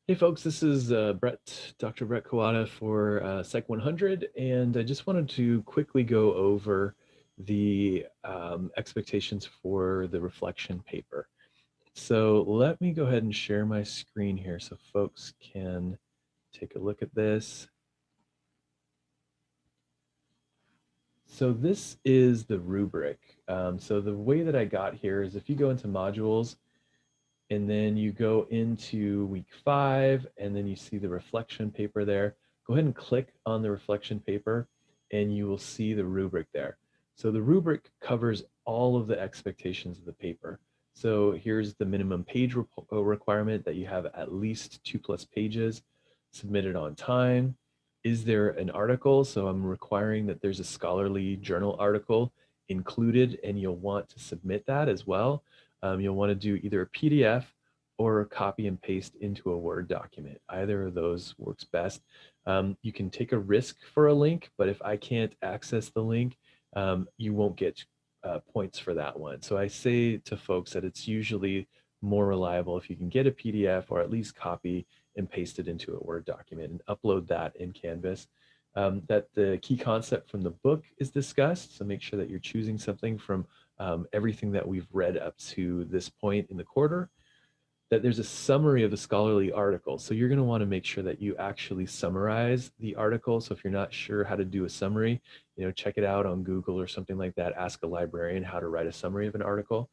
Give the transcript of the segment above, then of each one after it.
Hey folks, this is Dr. Brett Kawada for Psych 100, and I just wanted to quickly go over the expectations for the reflection paper. So let me go ahead and share my screen here so folks can take a look at this. So this is the rubric. So the way that I got here is if you go into modules, and then you go into week 5, and then you see the reflection paper there. Go ahead and click on the reflection paper, and you will see the rubric there. So the rubric covers all of the expectations of the paper. So here's the minimum page requirement that you have at least 2+ pages submitted on time. Is there an article? So I'm requiring that there's a scholarly journal article included, and you'll want to submit that as well. You'll want to do either a PDF or copy and paste into a Word document. Either of those works best. You can take a risk for a link, but if I can't access the link, you won't get points for that one. So I say to folks that it's usually more reliable if you can get a PDF or at least copy and paste it into a Word document and upload that in Canvas. That the key concept from the book is discussed. So make sure that you're choosing something from everything that we've read up to this point in the quarter, that there's a summary of the scholarly article. So you're going to want to make sure that you actually summarize the article. So if you're not sure how to do a summary, check it out on Google or something like that. Ask a librarian how to write a summary of an article.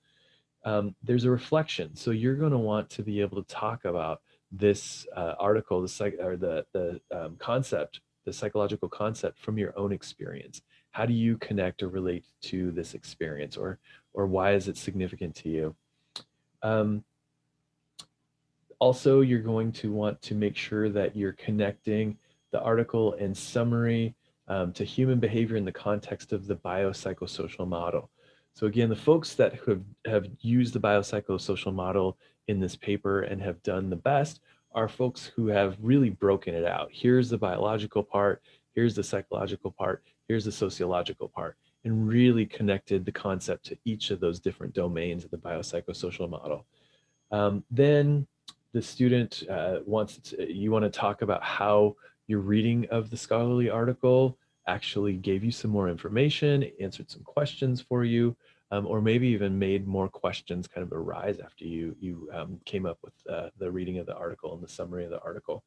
There's a reflection. So you're going to want to be able to talk about this article, the concept, the psychological concept from your own experience. How do you connect or relate to this experience, or why is it significant to you? Um, Also, you're going to want to make sure that you're connecting the article and summary to human behavior in the context of the biopsychosocial model. So again, the folks that have used the biopsychosocial model in this paper and have done the best are folks who have really broken it out. Here's the biological part, here's the psychological part, here's the sociological part, and really connected the concept to each of those different domains of the biopsychosocial model. Then the student you want to talk about how your reading of the scholarly article actually gave you some more information, answered some questions for you, or maybe even made more questions kind of arise after you came up with the reading of the article and the summary of the article.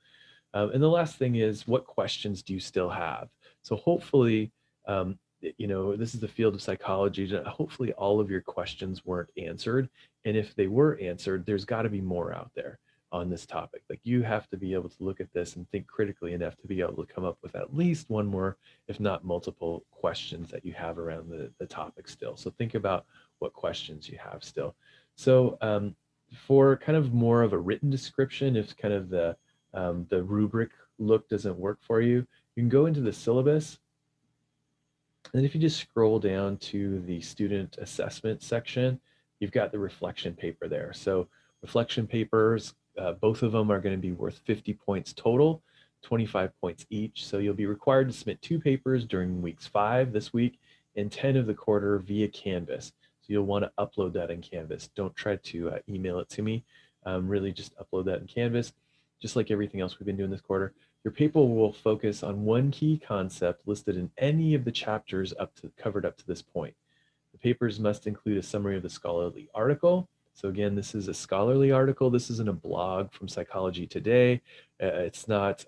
And the last thing is, what questions do you still have? So hopefully, this is the field of psychology. Hopefully all of your questions weren't answered. And if they were answered, there's got to be more out there on this topic. Like, you have to be able to look at this and think critically enough to be able to come up with at least one more, if not multiple questions that you have around the topic still. So think about what questions you have still. So for kind of more of a written description, if kind of the rubric look doesn't work for you, you can go into the syllabus. And if you just scroll down to the student assessment section, you've got the reflection paper there. So reflection papers, both of them are going to be worth 50 points total, 25 points each. So you'll be required to submit 2 papers during weeks 5 this week and 10 of the quarter via Canvas. So you'll want to upload that in Canvas. Don't try to email it to me. Really just upload that in Canvas, just like everything else we've been doing this quarter. Your paper will focus on one key concept listed in any of the chapters covered up to this point. The papers must include a summary of the scholarly article. So again, this is a scholarly article. This isn't a blog from Psychology Today. It's not,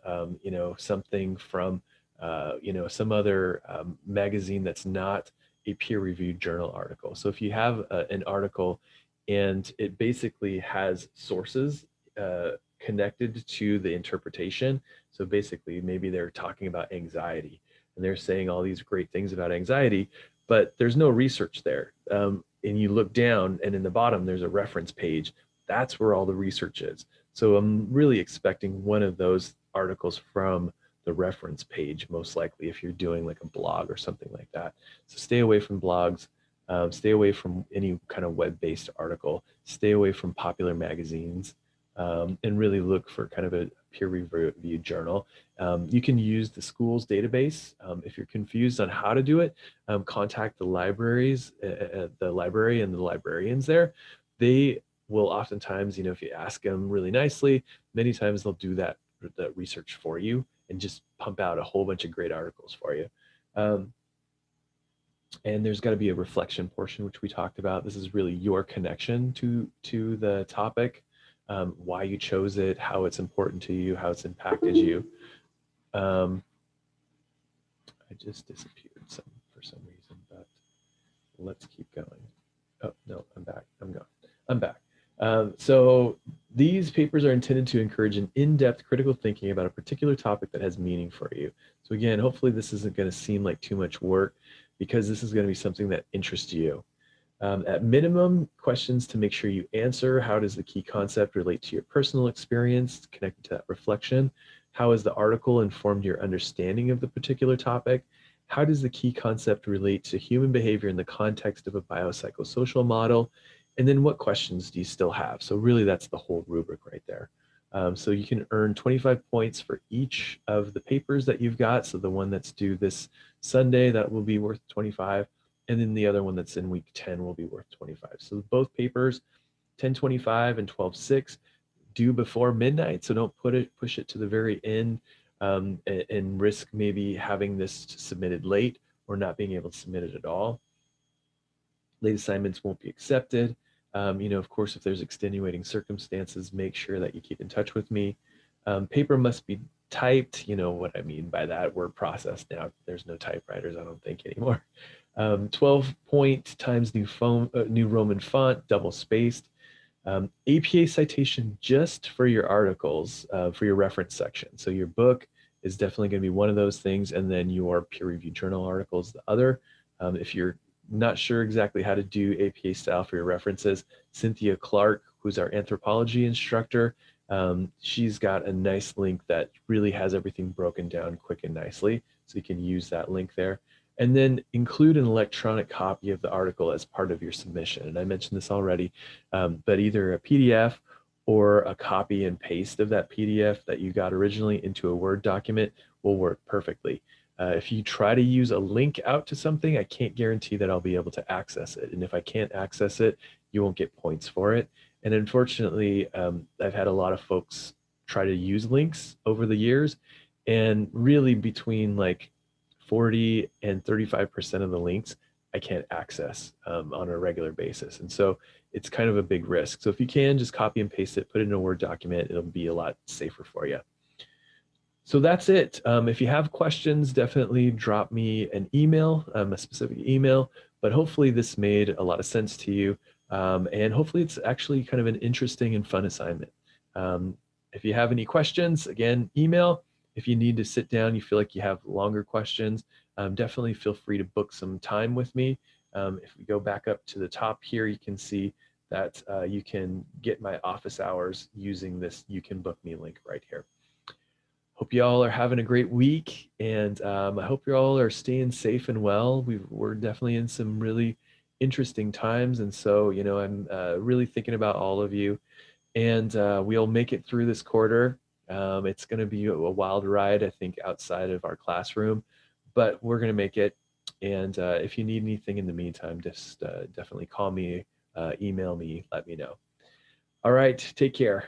something from, some other magazine that's not a peer-reviewed journal article. So if you have an article and it basically has sources connected to the interpretation. So basically, maybe they're talking about anxiety and they're saying all these great things about anxiety, but there's no research there. And you look down, and in the bottom, there's a reference page. That's where all the research is. So I'm really expecting one of those articles from the reference page, most likely, if you're doing like a blog or something like that. So stay away from blogs. Stay away from any kind of web-based article. Stay away from popular magazines. And really look for kind of a peer-reviewed journal. You can use the school's database. If you're confused on how to do it, contact the libraries, the library and the librarians there. They will oftentimes, if you ask them really nicely, many times they'll do that research for you and just pump out a whole bunch of great articles for you. Um, and there's got to be a reflection portion, which we talked about. This is really your connection to the topic, why you chose it, how it's important to you, how it's impacted you. I just disappeared for some reason, but let's keep going. Oh no, I'm back. I'm gone. I'm back. So these papers are intended to encourage an in-depth critical thinking about a particular topic that has meaning for you. So again, hopefully this isn't going to seem like too much work, because this is going to be something that interests you. At minimum, questions to make sure you answer: how does the key concept relate to your personal experience, connected to that reflection? How has the article informed your understanding of the particular topic? How does the key concept relate to human behavior in the context of a biopsychosocial model? And then what questions do you still have? So really that's the whole rubric right there. So you can earn 25 points for each of the papers that you've got. So the one that's due this Sunday, that will be worth 25. And then the other one that's in week 10 will be worth 25. So both papers, 1025 and 12/6, due before midnight. So don't push it to the very end, and risk maybe having this submitted late or not being able to submit it at all. Late assignments won't be accepted. Of course, if there's extenuating circumstances, make sure that you keep in touch with me. Paper must be typed. You know what I mean by that. Word processed now. There's no typewriters, I don't think, anymore. 12 point times new Roman font, double spaced. APA citation just for your articles, for your reference section. So your book is definitely going to be one of those things, and then your peer-reviewed journal articles the other. If you're not sure exactly how to do APA style for your references, Cynthia Clark, who's our anthropology instructor, she's got a nice link that really has everything broken down quick and nicely. So you can use that link there. And then include an electronic copy of the article as part of your submission. And I mentioned this already, but either a PDF or a copy and paste of that PDF that you got originally into a Word document will work perfectly. If you try to use a link out to something, I can't guarantee that I'll be able to access it. And if I can't access it, you won't get points for it. And unfortunately, I've had a lot of folks try to use links over the years, and really between like 40 and 35% of the links I can't access on a regular basis. And so it's kind of a big risk. So if you can, just copy and paste it, put it in a Word document, it'll be a lot safer for you. So that's it. If you have questions, definitely drop me an email, a specific email, but hopefully this made a lot of sense to you. And hopefully it's actually kind of an interesting and fun assignment. If you have any questions, again, email. If you need to sit down, you feel like you have longer questions, definitely feel free to book some time with me. If we go back up to the top here, you can see that you can get my office hours using this You Can Book Me link right here. Hope you all are having a great week, and I hope you all are staying safe and well. We're definitely in some really interesting times, and so I'm really thinking about all of you, and we'll make it through this quarter. It's going to be a wild ride, I think, outside of our classroom, but we're going to make it. And if you need anything in the meantime, just definitely call me, email me, let me know. All right, take care.